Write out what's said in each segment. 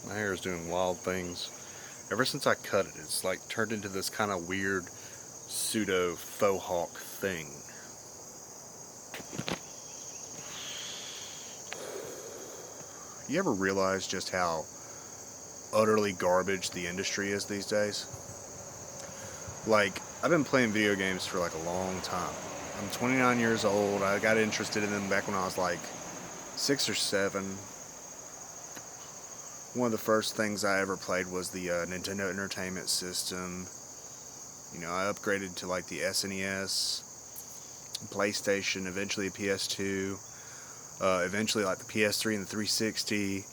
My hair is doing wild things. Ever since I cut it, it's like turned into this kind of weird pseudo faux hawk thing. You ever realize just how utterly garbage the industry is these days? Like, I've been playing video games for like a long time. I'm 29 years old. I got interested in them back when I was like 6 or 7. One of the first things I ever played was the Nintendo Entertainment System. You know, I upgraded to like the SNES, PlayStation, eventually a PS2, eventually like the PS3 and the 360.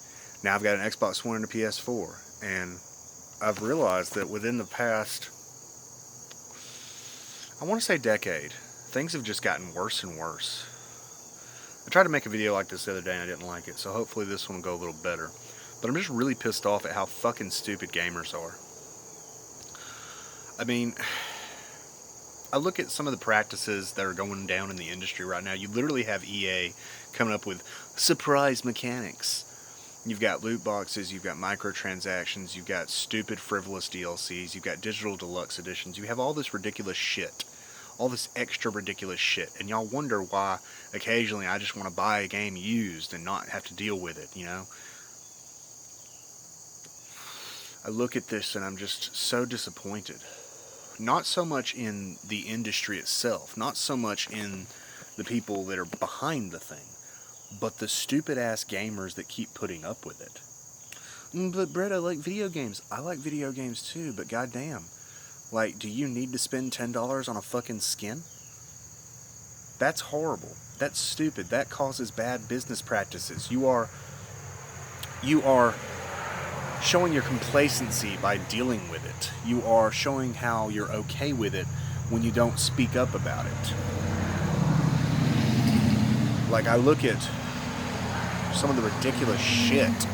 Now I've got an Xbox One and a PS4. And I've realized that within the past, I want to say decade, things have just gotten worse and worse. I tried to make a video like this the other day and I didn't like it, so hopefully this one will go a little better. But I'm just really pissed off at how fucking stupid gamers are. I mean, I look at some of the practices that are going down in the industry right now. You literally have EA coming up with surprise mechanics. You've got loot boxes, you've got microtransactions, you've got stupid frivolous DLCs, you've got digital deluxe editions. You have all this ridiculous shit. All this extra ridiculous shit. And y'all wonder why occasionally I just want to buy a game used and not have to deal with it, you know? I look at this and I'm just so disappointed. Not so much in the industry itself, not so much in the people that are behind the thing, but the stupid ass gamers that keep putting up with it. But Brett, I like video games. I like video games too, but goddamn. Like, do you need to spend $10 on a fucking skin? That's horrible. That's stupid. That causes bad business practices. You are showing your complacency by dealing with it. You are showing how you're okay with it when you don't speak up about it. Like, I look at some of the ridiculous shit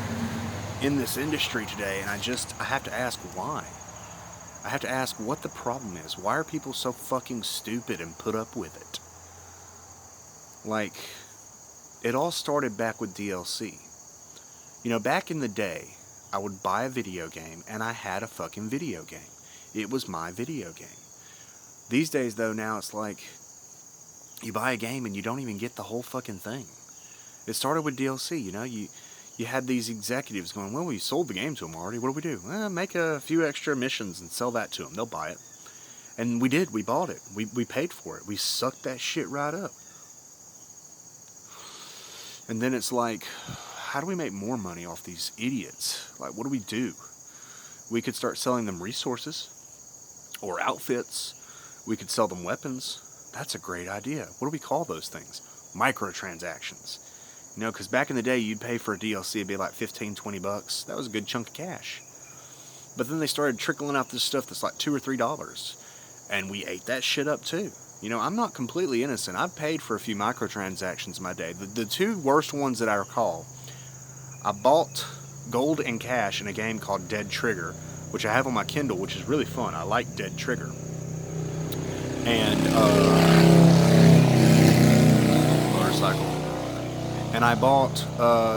in this industry today, and I have to ask why. I have to ask what the problem is. Why are people so fucking stupid and put up with it? Like, it all started back with DLC. You know, back in the day, I would buy a video game, and I had a fucking video game. It was my video game. These days, though, now it's like, you buy a game and you don't even get the whole fucking thing. It started with DLC, you know, you had these executives going, well, we sold the game to them already, what do we do? Well, make a few extra missions and sell that to them, they'll buy it. And we did, we bought it, we paid for it, we sucked that shit right up. And then it's like, how do we make more money off these idiots? Like, what do we do? We could start selling them resources or outfits. We could sell them weapons. That's a great idea. What do we call those things? Microtransactions. You know, because back in the day, you'd pay for a DLC, it'd be like $15-20. That was a good chunk of cash. But then they started trickling out this stuff that's like $2 or $3. And we ate that shit up too. You know, I'm not completely innocent. I've paid for a few microtransactions in my day. The two worst ones that I recall, I bought gold and cash in a game called Dead Trigger, which I have on my Kindle, which is really fun. I like Dead Trigger. And, motorcycle. And I bought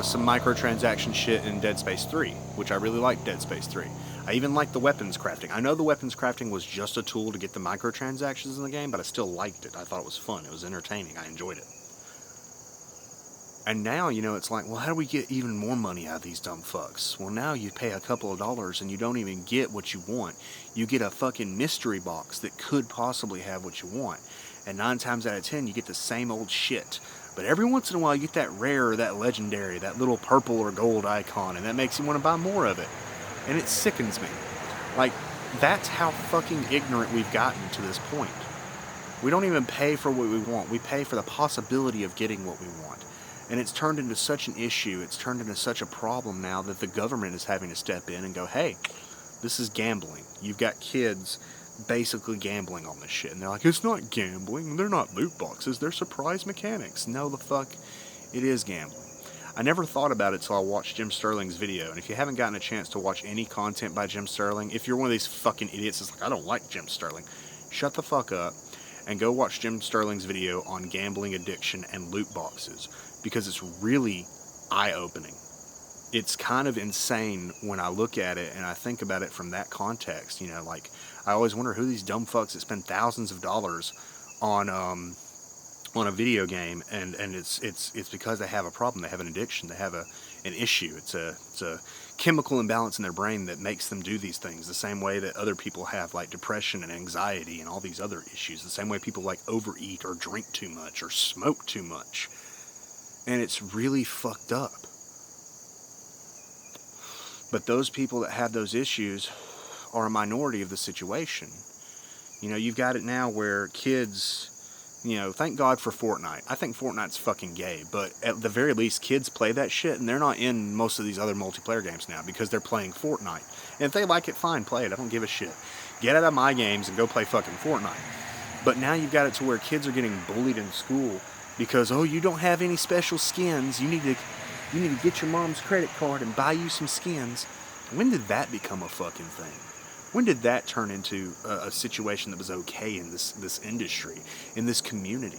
some microtransaction shit in Dead Space 3, which I really liked Dead Space 3. I even liked the weapons crafting. I know the weapons crafting was just a tool to get the microtransactions in the game, but I still liked it. I thought it was fun. It was entertaining. I enjoyed it. And now, you know, it's like, well, how do we get even more money out of these dumb fucks? Well, now you pay a couple of dollars and you don't even get what you want. You get a fucking mystery box that could possibly have what you want. And 9 times out of 10, you get the same old shit. But every once in a while, you get that rare or that legendary, that little purple or gold icon, and that makes you want to buy more of it. And it sickens me. Like, that's how fucking ignorant we've gotten to this point. We don't even pay for what we want. We pay for the possibility of getting what we want. And it's turned into such an issue, it's turned into such a problem now that the government is having to step in and go, hey, this is gambling. You've got kids basically gambling on this shit. And they're like, it's not gambling. They're not loot boxes. They're surprise mechanics. No, the fuck, it is gambling. I never thought about it till I watched Jim Sterling's video. And if you haven't gotten a chance to watch any content by Jim Sterling, if you're one of these fucking idiots that's like, I don't like Jim Sterling, shut the fuck up and go watch Jim Sterling's video on gambling addiction and loot boxes. Because it's really eye-opening. it's kind of insane when I look at it and I think about it from that context. You know, like, I always wonder who these dumb fucks that spend thousands of dollars on a video game, and it's because they have a problem, they have an addiction, they have an issue. It's a chemical imbalance in their brain that makes them do these things, the same way that other people have like depression and anxiety and all these other issues, the same way people like overeat or drink too much or smoke too much. And it's really fucked up. But those people that have those issues are a minority of the situation. You know, you've got it now where kids, you know, thank God for Fortnite. I think Fortnite's fucking gay, but at the very least, kids play that shit, and they're not in most of these other multiplayer games now because they're playing Fortnite. And if they like it, fine, play it. I don't give a shit. Get out of my games and go play fucking Fortnite. But now you've got it to where kids are getting bullied in school because, oh, you don't have any special skins. You need to get your mom's credit card and buy you some skins. When did that become a fucking thing? When did that turn into a situation that was okay in this industry, in this community?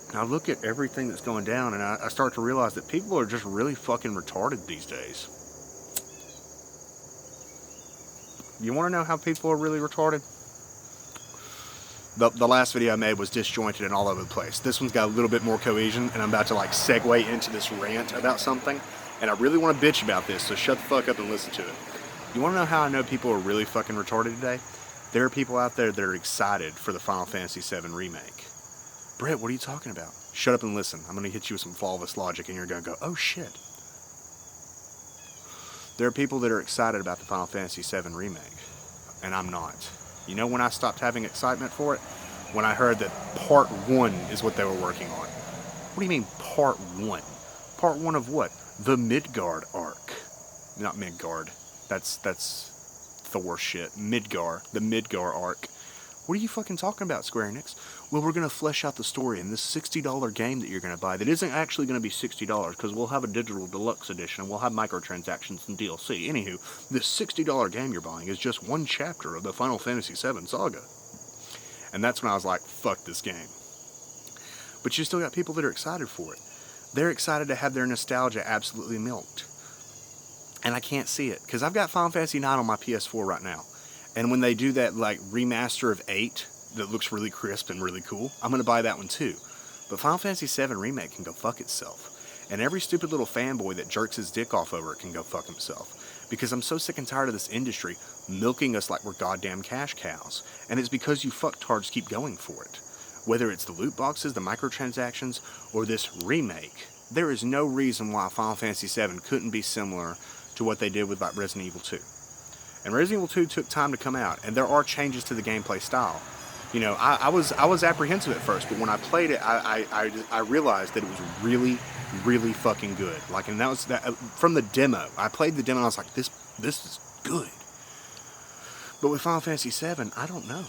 And I look at everything that's going down, and I start to realize that people are just really fucking retarded these days. You want to know how people are really retarded? The last video I made was disjointed and all over the place. This one's got a little bit more cohesion, and I'm about to like segue into this rant about something, and I really want to bitch about this, so shut the fuck up and listen to it. You want to know how I know people are really fucking retarded today? There are people out there that are excited for the Final Fantasy VII Remake. Brett, what are you talking about? Shut up and listen. I'm going to hit you with some flawless logic, and you're going to go, oh shit. There are people that are excited about the Final Fantasy VII Remake, and I'm not. You know when I stopped having excitement for it? When I heard that Part 1 is what they were working on. What do you mean, Part 1? Part 1 of what? The Midgard arc. Not Midgard. That's Thor shit. Midgar. The Midgar arc. What are you fucking talking about, Square Enix? Well, we're going to flesh out the story in this $60 game that you're going to buy that isn't actually going to be $60 because we'll have a digital deluxe edition and we'll have microtransactions and DLC. Anywho, this $60 game you're buying is just one chapter of the Final Fantasy VII saga. And that's when I was like, fuck this game. But you still got people that are excited for it. They're excited to have their nostalgia absolutely milked. And I can't see it because I've got Final Fantasy IX on my PS4 right now. And when they do that like remaster of 8 that looks really crisp and really cool, I'm going to buy that one too. But Final Fantasy VII Remake can go fuck itself. And every stupid little fanboy that jerks his dick off over it can go fuck himself. Because I'm so sick and tired of this industry milking us like we're goddamn cash cows. And it's because you fucktards keep going for it. Whether it's the loot boxes, the microtransactions, or this remake, there is no reason why Final Fantasy VII couldn't be similar to what they did with like Resident Evil 2. And Resident Evil 2 took time to come out, and there are changes to the gameplay style. You know, I was apprehensive at first, but when I played it, I realized that it was really, really fucking good. Like, and that was that from the demo. I played the demo, and I was like, this is good. But with Final Fantasy VII, I don't know.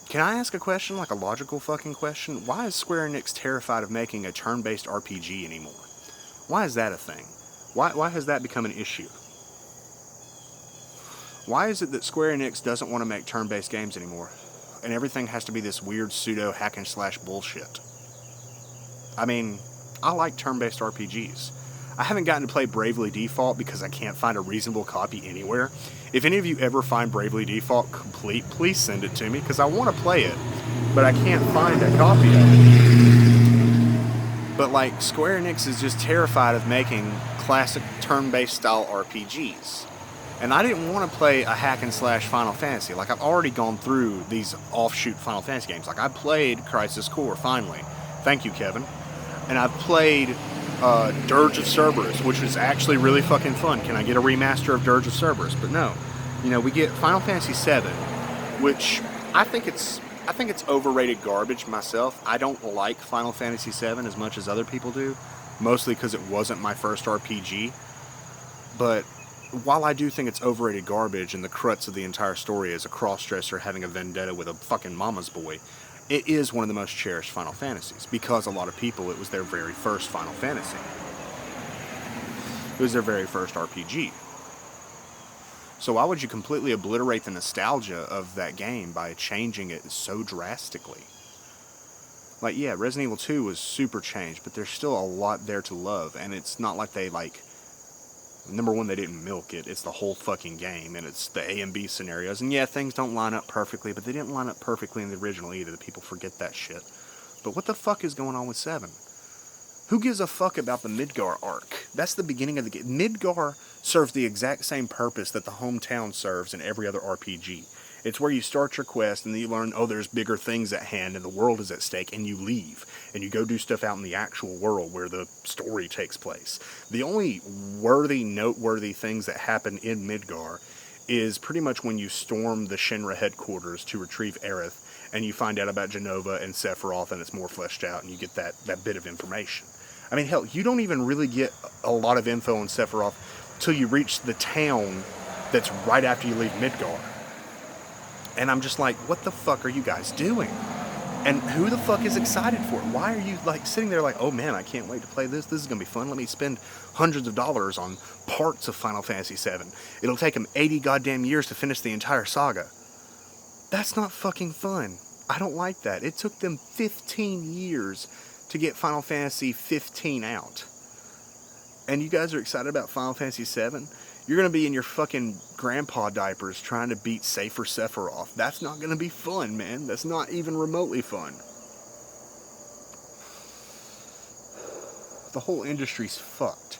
Can I ask a question, like a logical fucking question? Why is Square Enix terrified of making a turn-based RPG anymore? Why is that a thing? Why has that become an issue? Why is it that Square Enix doesn't want to make turn-based games anymore? And everything has to be this weird pseudo hack and slash bullshit. I mean, I like turn-based RPGs. I haven't gotten to play Bravely Default because I can't find a reasonable copy anywhere. If any of you ever find Bravely Default complete, please send it to me because I want to play it, but I can't find a copy of it. But like, Square Enix is just terrified of making classic turn-based style RPGs. And I didn't want to play a hack and slash Final Fantasy. Like, I've already gone through these offshoot Final Fantasy games. Like, I played Crisis Core, finally. Thank you, Kevin. And I've played Dirge of Cerberus, which is actually really fucking fun. Can I get a remaster of Dirge of Cerberus? But no. You know, we get Final Fantasy VII, which I think it's overrated garbage myself. I don't like Final Fantasy VII as much as other people do, mostly because it wasn't my first RPG. But while I do think it's overrated garbage and the crux of the entire story is a cross-dresser having a vendetta with a fucking mama's boy, it is one of the most cherished Final Fantasies because a lot of people, it was their very first Final Fantasy. It was their very first RPG. So why would you completely obliterate the nostalgia of that game by changing it so drastically? Like, yeah, Resident Evil 2 was super changed, but there's still a lot there to love, and it's not like they, like, Number one, they didn't milk it. It's the whole fucking game, and it's the A and B scenarios. And yeah, things don't line up perfectly, but they didn't line up perfectly in the original either. The people forget that shit. But what the fuck is going on with 7? Who gives a fuck about the Midgar arc? That's the beginning of the game. Midgar serves the exact same purpose that the hometown serves in every other RPG. It's where you start your quest and then you learn, oh, there's bigger things at hand and the world is at stake, and you leave. And you go do stuff out in the actual world where the story takes place. The only noteworthy things that happen in Midgar is pretty much when you storm the Shinra headquarters to retrieve Aerith, and you find out about Genova and Sephiroth, and it's more fleshed out, and you get that bit of information. I mean, hell, you don't even really get a lot of info on Sephiroth till you reach the town that's right after you leave Midgar. And I'm just like, what the fuck are you guys doing? And who the fuck is excited for it? Why are you like sitting there like, oh man, I can't wait to play this. This is going to be fun. Let me spend hundreds of dollars on parts of Final Fantasy VII. It'll take them 80 goddamn years to finish the entire saga. That's not fucking fun. I don't like that. It took them 15 years to get Final Fantasy 15 out. And you guys are excited about Final Fantasy VII? You're going to be in your fucking grandpa diapers trying to beat Safer Sephiroth. That's not going to be fun, man. That's not even remotely fun. The whole industry's fucked.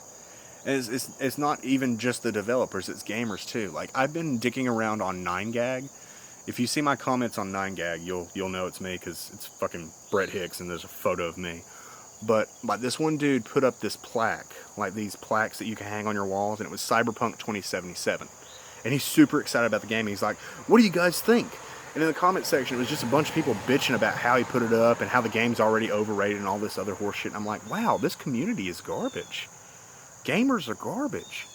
It's not even just the developers, it's gamers too. Like, I've been dicking around on 9gag. If you see my comments on 9gag, you'll know it's me, because it's fucking Brett Hicks and there's a photo of me. But like, this one dude put up this plaque, like these plaques that you can hang on your walls, and it was Cyberpunk 2077. And he's super excited about the game. He's like, what do you guys think? And in the comment section, it was just a bunch of people bitching about how he put it up and how the game's already overrated and all this other horse shit. And I'm like, wow, this community is garbage. Gamers are garbage.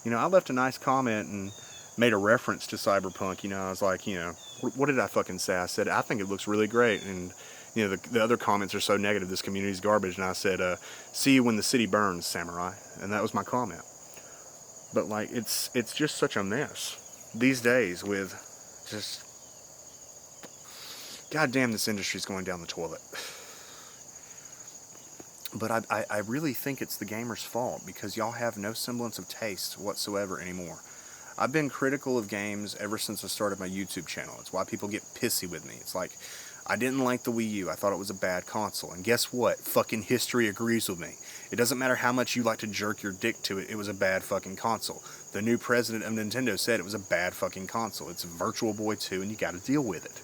You know, I left a nice comment and made a reference to Cyberpunk. You know, I was like, you know, what did I fucking say? I said, I think it looks really great. And you know, the other comments are so negative, this community's garbage. And I said, see you when the city burns, samurai. And that was my comment. But like, it's just such a mess these days with just, goddamn, this industry's going down the toilet. But I really think it's the gamers' fault, because y'all have no semblance of taste whatsoever anymore. I've been critical of games ever since I started my YouTube channel. It's why people get pissy with me. It's like, I didn't like the Wii U. I thought it was a bad console. And guess what? Fucking history agrees with me. It doesn't matter how much you like to jerk your dick to it. It was a bad fucking console. The new president of Nintendo said it was a bad fucking console. It's Virtual Boy 2, and you gotta deal with it.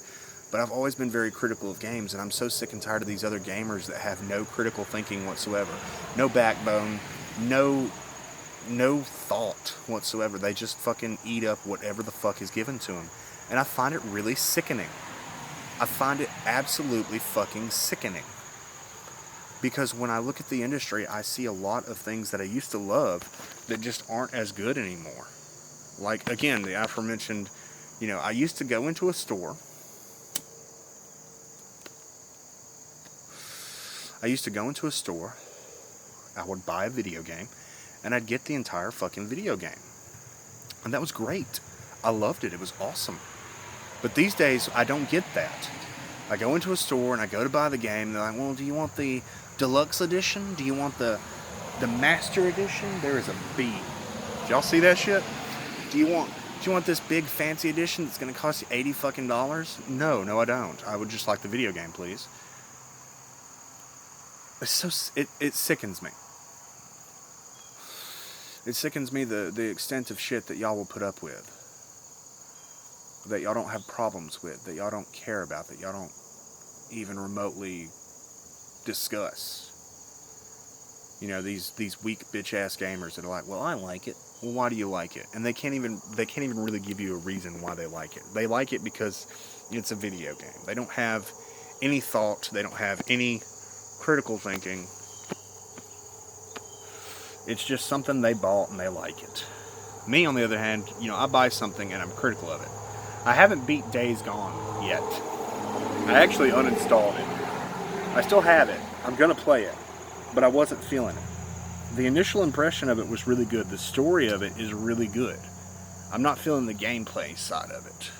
But I've always been very critical of games, and I'm so sick and tired of these other gamers that have no critical thinking whatsoever. No backbone. No thought whatsoever. They just fucking eat up whatever the fuck is given to them. And I find it really sickening. I find it absolutely fucking sickening. Because when I look at the industry, I see a lot of things that I used to love that just aren't as good anymore. Like, again, the aforementioned, you know, I used to go into a store. I would buy a video game, and I'd get the entire fucking video game. And that was great. I loved it. It was awesome. But these days, I don't get that. I go into a store and I go to buy the game, and they're like, well, do you want the deluxe edition? Do you want the master edition? There is a B. Did y'all see that shit? Do you want this big fancy edition that's going to cost you $80 fucking? No, I don't. I would just like the video game, please. It sickens me. It sickens me the extent of shit that y'all will put up with. That y'all don't have problems with, that y'all don't care about, that y'all don't even remotely discuss. You know, these weak bitch ass gamers that are like, well, I like it. Well, why do you like it? And they can't even really give you a reason why they like it. They like it because it's a video game. They don't have any thought, they don't have any critical thinking. It's just something they bought and they like it. Me, on the other hand, you know, I buy something and I'm critical of it. I haven't beat Days Gone yet. I actually uninstalled it. I still have it. I'm going to play it. But I wasn't feeling it. The initial impression of it was really good. The story of it is really good. I'm not feeling the gameplay side of it.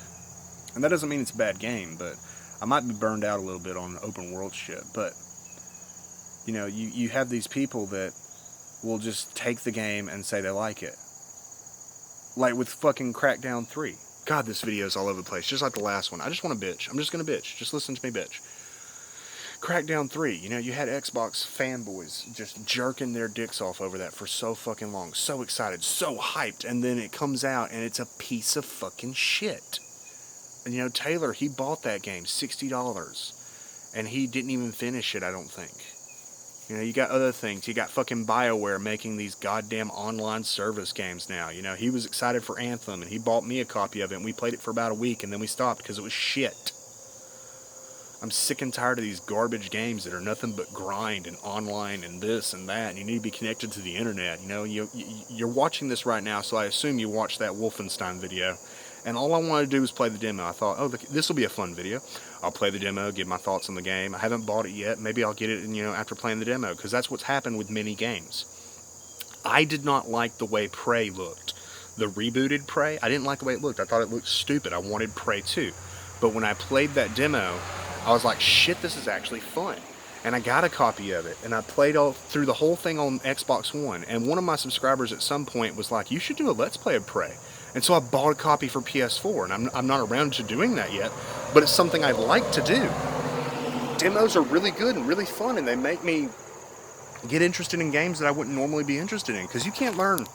And that doesn't mean it's a bad game, but I might be burned out a little bit on open world shit. But, you know, you have these people that will just take the game and say they like it. Like with fucking Crackdown 3. God, this video is all over the place, just like the last one. I just want to bitch. I'm just going to bitch. Just listen to me bitch. Crackdown 3, you know, you had Xbox fanboys just jerking their dicks off over that for so fucking long. So excited, so hyped, and then it comes out and it's a piece of fucking shit. And you know, Taylor, he bought that game, $60, and he didn't even finish it, I don't think. You know, you got other things. You got fucking BioWare making these goddamn online service games now. You know, he was excited for Anthem, and he bought me a copy of it, and we played it for about a week, and then we stopped because it was shit. I'm sick and tired of these garbage games that are nothing but grind and online and this and that, and you need to be connected to the internet. You know, you're watching this right now, so I assume you watched that Wolfenstein video, and all I wanted to do was play the demo. I thought, oh, this will be a fun video. I'll play the demo, give my thoughts on the game. I haven't bought it yet. Maybe I'll get it, you know, after playing the demo, because that's what's happened with many games. I did not like the way Prey looked. The rebooted Prey, I didn't like the way it looked. I thought it looked stupid. I wanted Prey 2. But when I played that demo, I was like, shit, this is actually fun. And I got a copy of it, and I played all through the whole thing on Xbox One. And one of my subscribers at some point was like, you should do a Let's Play of Prey. And so I bought a copy for PS4, and I'm not around to doing that yet, but it's something I'd like to do. Demos are really good and really fun, and they make me get interested in games that I wouldn't normally be interested in, because you can't learn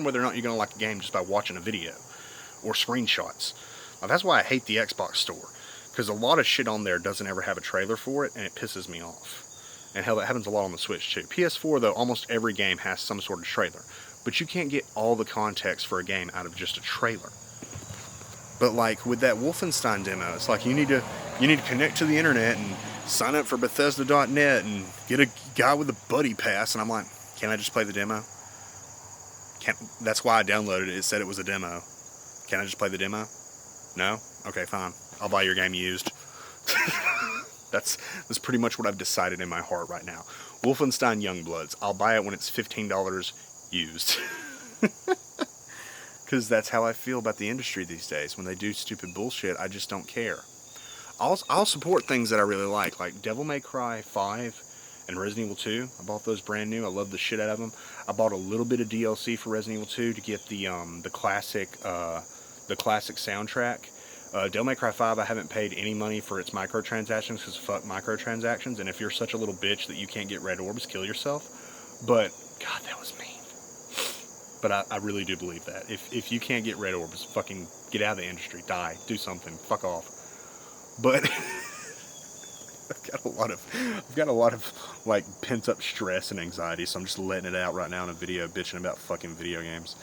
whether or not you're going to like a game just by watching a video or screenshots. Now, that's why I hate the Xbox store, because a lot of shit on there doesn't ever have a trailer for it, and it pisses me off. And hell, that happens a lot on the Switch too. PS4, though, almost every game has some sort of trailer. But you can't get all the context for a game out of just a trailer. But like with that Wolfenstein demo, it's like you need to connect to the internet and sign up for Bethesda.net and get a guy with a buddy pass. And I'm like, can I just play the demo? That's why I downloaded it. It said it was a demo. Can I just play the demo? No? Okay, fine. I'll buy your game used. That's pretty much what I've decided in my heart right now. Wolfenstein Youngbloods. I'll buy it when it's $15 used. Because that's how I feel about the industry these days. When they do stupid bullshit, I just don't care. I'll support things that I really like Devil May Cry 5 and Resident Evil 2. I bought those brand new. I love the shit out of them. I bought a little bit of DLC for Resident Evil 2 to get the classic soundtrack. Devil May Cry 5, I haven't paid any money for its microtransactions, because fuck microtransactions, and if you're such a little bitch that you can't get red orbs, kill yourself. But, God, that was mean. But I really do believe that. If you can't get red orbs, fucking get out of the industry, die, do something, fuck off. But I've got a lot of like pent up stress and anxiety, so I'm just letting it out right now in a video bitching about fucking video games.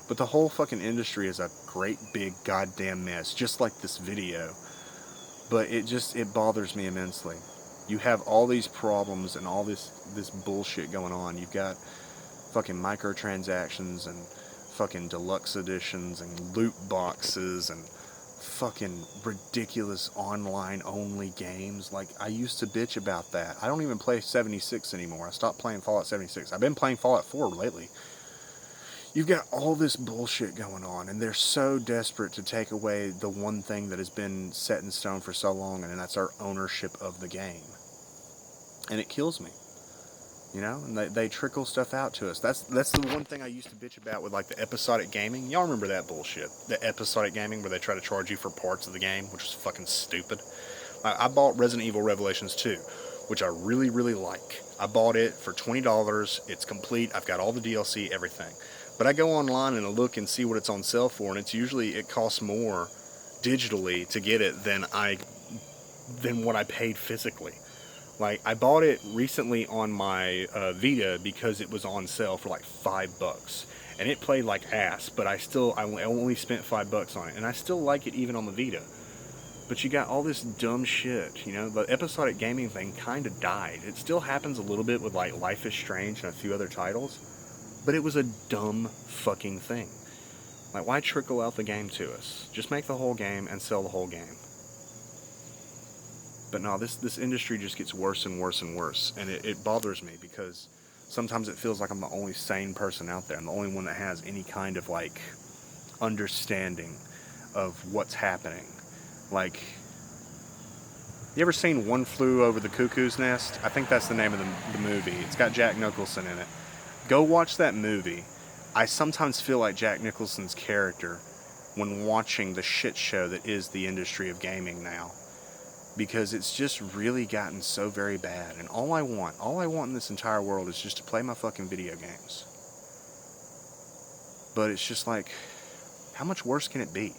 But the whole fucking industry is a great big goddamn mess, just like this video. But it bothers me immensely. You have all these problems and all this bullshit going on. You've got fucking microtransactions and fucking deluxe editions and loot boxes and fucking ridiculous online only games. Like, I used to bitch about that. I don't even play 76 anymore. I stopped playing Fallout 76. I've been playing Fallout 4 lately. You've got all this bullshit going on, and they're so desperate to take away the one thing that has been set in stone for so long, and that's our ownership of the game. And it kills me. You know, and they trickle stuff out to us. That's the one thing I used to bitch about with like the episodic gaming. Y'all remember that bullshit? The episodic gaming where they try to charge you for parts of the game, which is fucking stupid. I bought Resident Evil Revelations 2, which I really, really like. I bought it for $20. It's complete. I've got all the DLC, everything. But I go online and I look and see what it's on sale for, and it costs more digitally to get it than what I paid physically. Like, I bought it recently on my Vita because it was on sale for like $5. And it played like ass, but I only spent $5 on it. And I still like it even on the Vita. But you got all this dumb shit, you know? The episodic gaming thing kind of died. It still happens a little bit with like Life is Strange and a few other titles. But it was a dumb fucking thing. Like, why trickle out the game to us? Just make the whole game and sell the whole game. But no, this industry just gets worse and worse and worse, and it bothers me because sometimes it feels like I'm the only sane person out there. I'm the only one that has any kind of like understanding of what's happening. Like, you ever seen One Flew Over the Cuckoo's Nest? I think that's the name of the movie. It's got Jack Nicholson in it. Go watch that movie. I sometimes feel like Jack Nicholson's character when watching the shit show that is the industry of gaming now. Because it's just really gotten so very bad. And all I want in this entire world is just to play my fucking video games. But it's just like, how much worse can it be?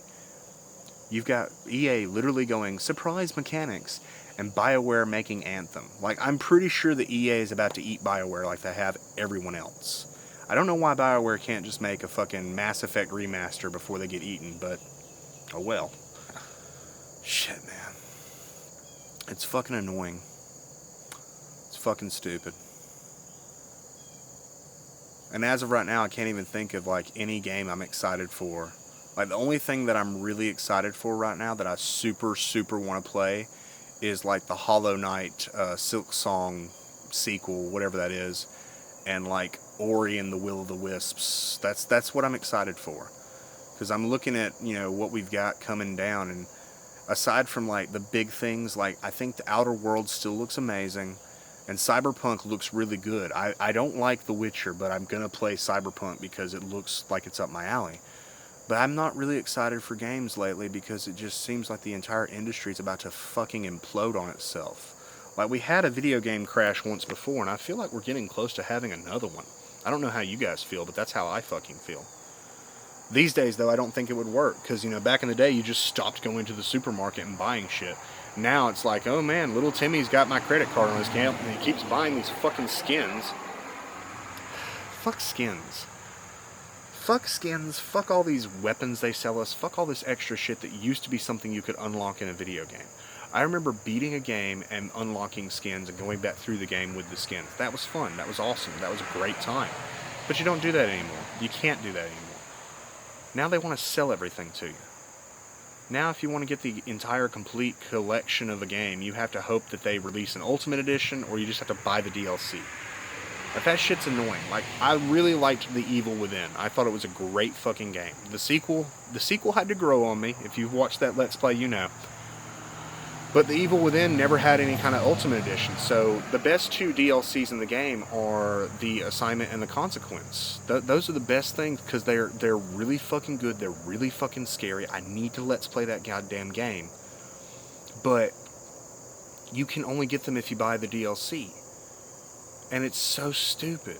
You've got EA literally going, surprise mechanics, and BioWare making Anthem. Like, I'm pretty sure that EA is about to eat BioWare like they have everyone else. I don't know why BioWare can't just make a fucking Mass Effect remaster before they get eaten, but oh well. Shit, man. It's fucking annoying. It's fucking stupid. And as of right now, I can't even think of, like, any game I'm excited for. Like, the only thing that I'm really excited for right now that I super, super want to play is, like, the Hollow Knight Silk Song sequel, whatever that is. And, like, Ori and the Will of the Wisps. That's what I'm excited for. Because I'm looking at, you know, what we've got coming down. And aside from, like, the big things, like, I think the Outer Worlds still looks amazing. And Cyberpunk looks really good. I don't like The Witcher, but I'm going to play Cyberpunk because it looks like it's up my alley. But I'm not really excited for games lately because it just seems like the entire industry is about to fucking implode on itself. Like, we had a video game crash once before, and I feel like we're getting close to having another one. I don't know how you guys feel, but that's how I fucking feel. These days, though, I don't think it would work, because, you know, back in the day, you just stopped going to the supermarket and buying shit. Now it's like, oh man, little Timmy's got my credit card on his account, and he keeps buying these fucking skins. Fuck skins. Fuck skins, fuck all these weapons they sell us, fuck all this extra shit that used to be something you could unlock in a video game. I remember beating a game and unlocking skins and going back through the game with the skins. That was fun, that was awesome, that was a great time. But you don't do that anymore. You can't do that anymore. Now they want to sell everything to you. Now if you want to get the entire complete collection of a game, you have to hope that they release an Ultimate Edition, or you just have to buy the DLC. Like, that shit's annoying. Like, I really liked The Evil Within. I thought it was a great fucking game. The sequel had to grow on me. If you've watched that Let's Play, you know. But The Evil Within never had any kind of Ultimate Edition, so the best two DLCs in the game are The Assignment and The Consequence. Those are the best things, because they're really fucking good, they're really fucking scary. I need to Let's Play that goddamn game. But you can only get them if you buy the DLC. And it's so stupid.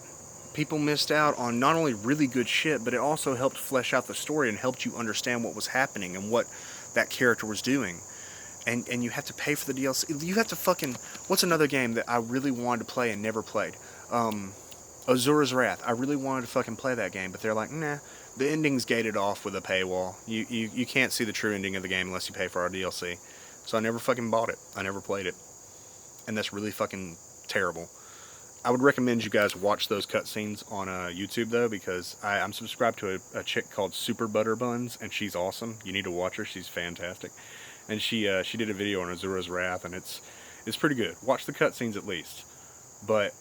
People missed out on not only really good shit, but it also helped flesh out the story and helped you understand what was happening and what that character was doing. And you have to pay for the DLC. You have to fucking... What's another game that I really wanted to play and never played? Azura's Wrath. I really wanted to fucking play that game, but they're like, nah, the ending's gated off with a paywall. You can't see the true ending of the game unless you pay for our DLC. So I never fucking bought it. I never played it. And that's really fucking terrible. I would recommend you guys watch those cutscenes on YouTube, though, because I'm subscribed to a chick called Super Butter Buns, and she's awesome. You need to watch her. She's fantastic. And she did a video on Azura's Wrath, and it's pretty good. Watch the cutscenes at least. But,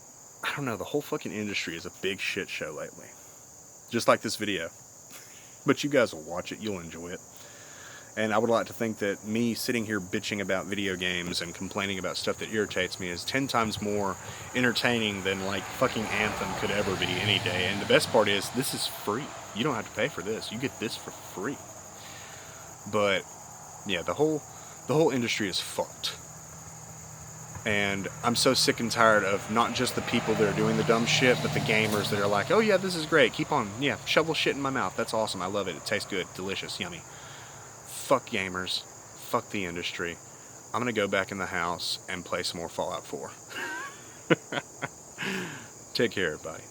I don't know, the whole fucking industry is a big shit show lately. Just like this video. But you guys will watch it. You'll enjoy it. And I would like to think that me sitting here bitching about video games and complaining about stuff that irritates me is 10 times more entertaining than, like, fucking Anthem could ever be any day. And the best part is, this is free. You don't have to pay for this. You get this for free. But, yeah, the whole industry is fucked. And I'm so sick and tired of not just the people that are doing the dumb shit, but the gamers that are like, oh yeah, this is great. Keep on, yeah, shovel shit in my mouth. That's awesome. I love it. It tastes good. Delicious. Yummy. Fuck gamers. Fuck the industry. I'm gonna go back in the house and play some more Fallout 4. Take care, everybody.